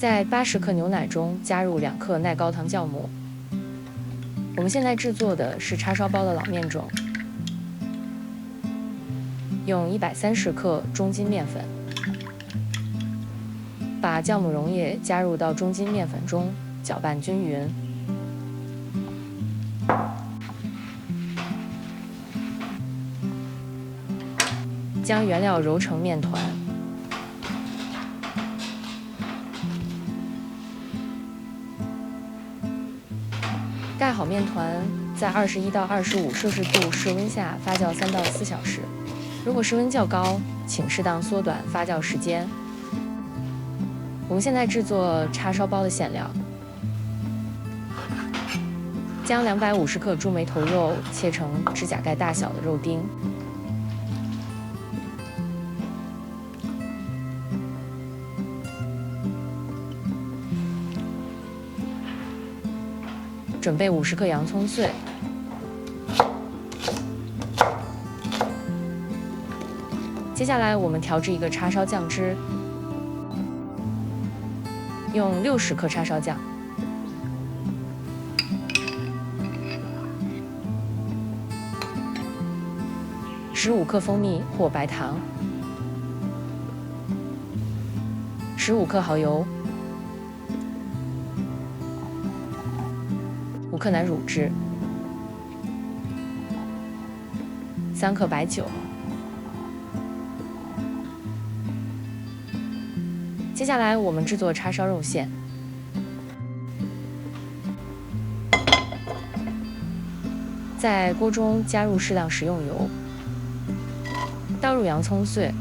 在80克牛奶中加入2克耐高糖酵母。我们现在制作的是叉烧包的老面种，用130克中筋面粉，把酵母溶液加入到中筋面粉中，搅拌均匀。将原料揉成面团，盖好面团，在21到25摄氏度室温下发酵3到4小时。如果室温较高，请适当缩短发酵时间。我们现在制作叉烧包的馅料，将250克猪眉头肉切成指甲盖大小的肉丁。准备50克洋葱碎，接下来我们调制一个叉烧酱汁，用60克叉烧酱，15克蜂蜜或白糖，15克蚝油，5克奶乳汁，3克白酒。接下来我们制作叉烧肉馅，在锅中加入适量食用油，倒入洋葱碎，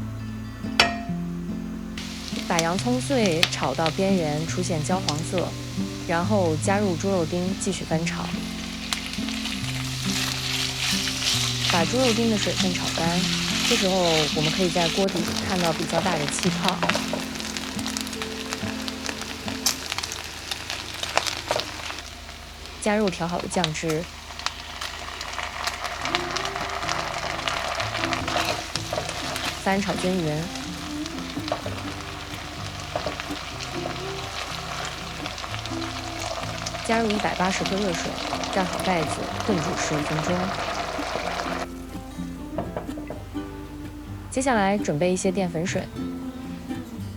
把洋葱碎炒到边缘出现焦黄色。然后加入猪肉丁，继续翻炒，把猪肉丁的水分炒干。这时候我们可以在锅底看到比较大的气泡。加入调好的酱汁，翻炒均匀。加入180克热水，盖好盖子，炖煮15分钟。接下来准备一些淀粉水，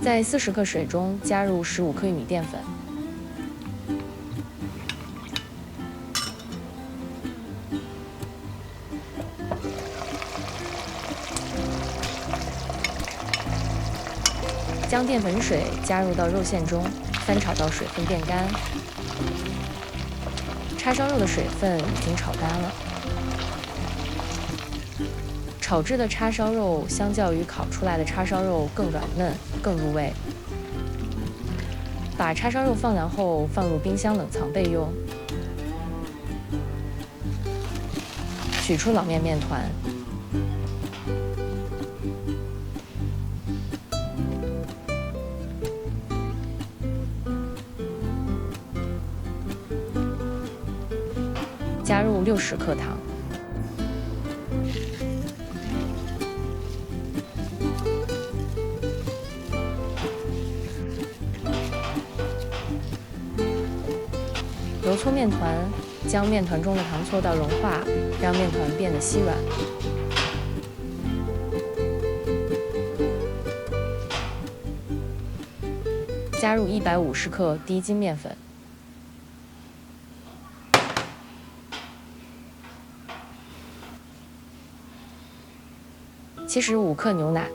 在40克水中加入15克玉米淀粉，将淀粉水加入到肉馅中，翻炒到水分变干。叉烧肉的水分已经炒干了。炒制的叉烧肉相较于烤出来的叉烧肉更软嫩，更入味。把叉烧肉放凉后放入冰箱冷藏备用。取出老面面团，加入60克糖，揉搓面团，将面团中的糖搓到融化，让面团变得稀软。加入150克低筋面粉。75克牛奶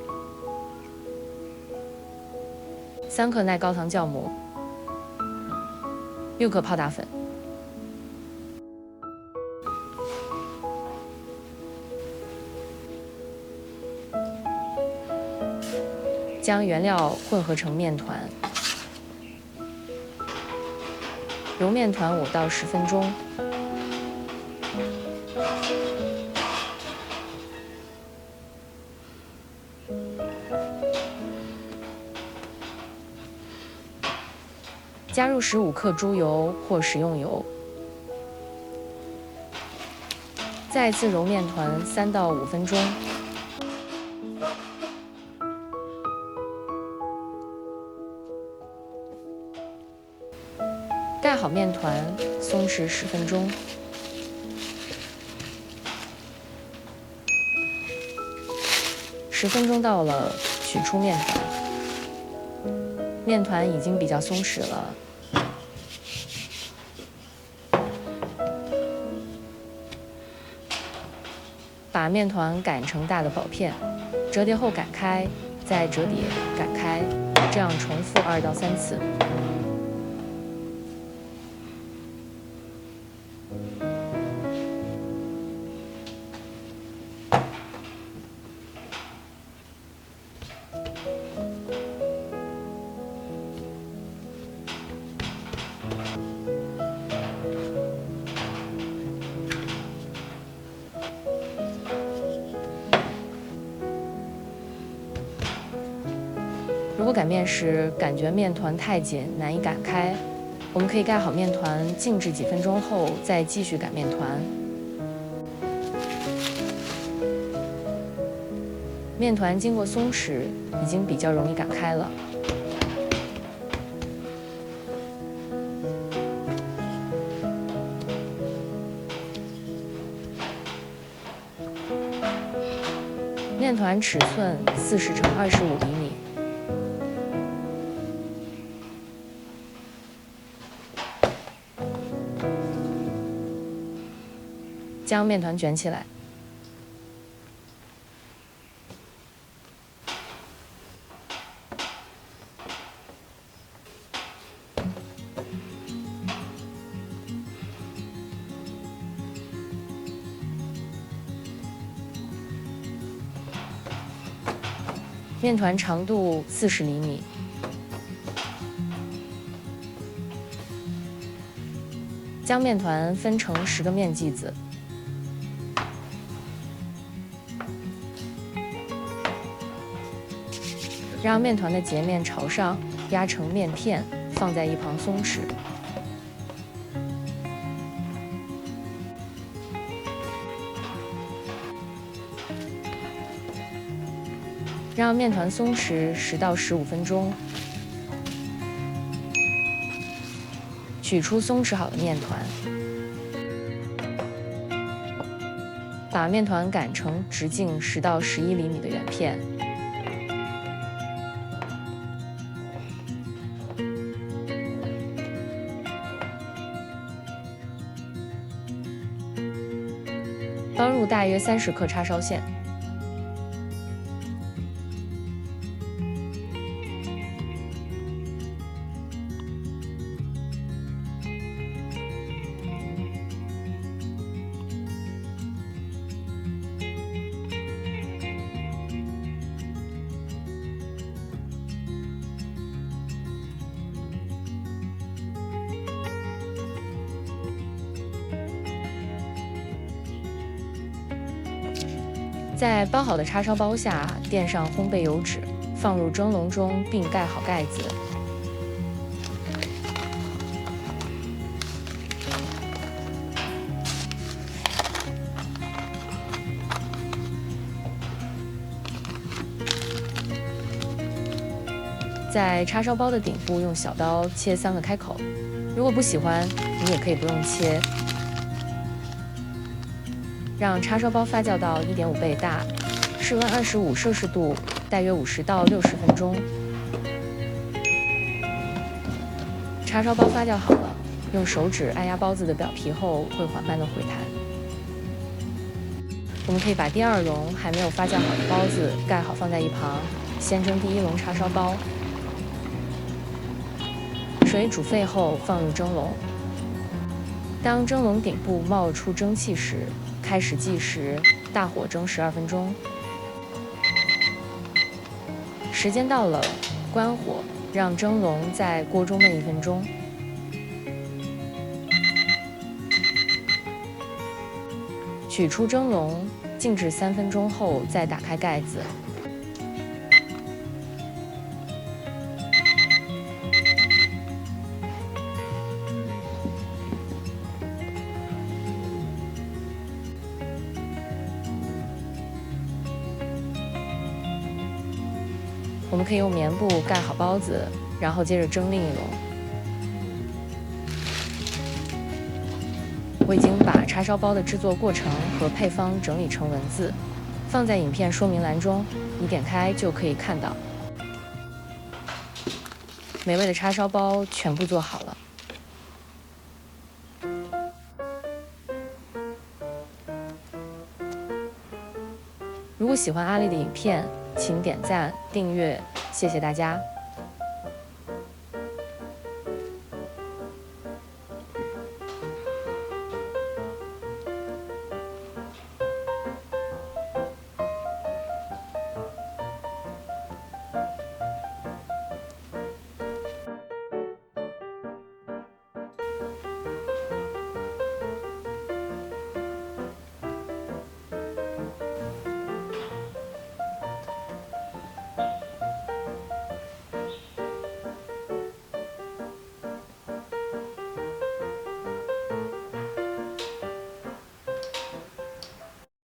，3克耐高糖酵母，6克泡打粉，将原料混合成面团，揉面团5到10分钟。加入15克猪油或食用油，再次揉面团3到5分钟。盖好面团，松弛10分钟。10分钟到了，取出面团。面团已经比较松弛了。把面团擀成大的薄片，折叠后擀开，再折叠擀开，这样重复2到3次。如果擀面时感觉面团太紧，难以擀开，我们可以盖好面团，静置几分钟后再继续擀面团。面团经过松弛，已经比较容易擀开了。面团尺寸40乘25厘米。将面团卷起来，面团长度40厘米。将面团分成10个面剂子。让面团的截面朝上，压成面片，放在一旁松弛。让面团松弛10到15分钟。取出松弛好的面团，把面团擀成直径10到11厘米的圆片。包入大约30克叉烧馅，在包好的叉烧包下垫上烘焙油纸，放入蒸笼中并盖好盖子。在叉烧包的顶部用小刀切3个开口，如果不喜欢，你也可以不用切。让叉烧包发酵到1.5倍大，室温25摄氏度，大约50到60分钟。叉烧包发酵好了，用手指按压包子的表皮后，会缓慢的回弹。我们可以把第2笼还没有发酵好的包子盖好放在一旁，先蒸第1笼叉烧包。水煮沸后放入蒸笼。当蒸笼顶部冒出蒸汽时，开始计时，大火蒸12分钟。时间到了，关火，让蒸笼在锅中焖1分钟。取出蒸笼，静置3分钟后再打开盖子。我们可以用棉布盖好包子，然后接着蒸另1笼。我已经把叉烧包的制作过程和配方整理成文字，放在影片说明栏中，你点开就可以看到。美味的叉烧包全部做好了。如果喜欢阿丽的影片，请点赞、订阅，谢谢大家。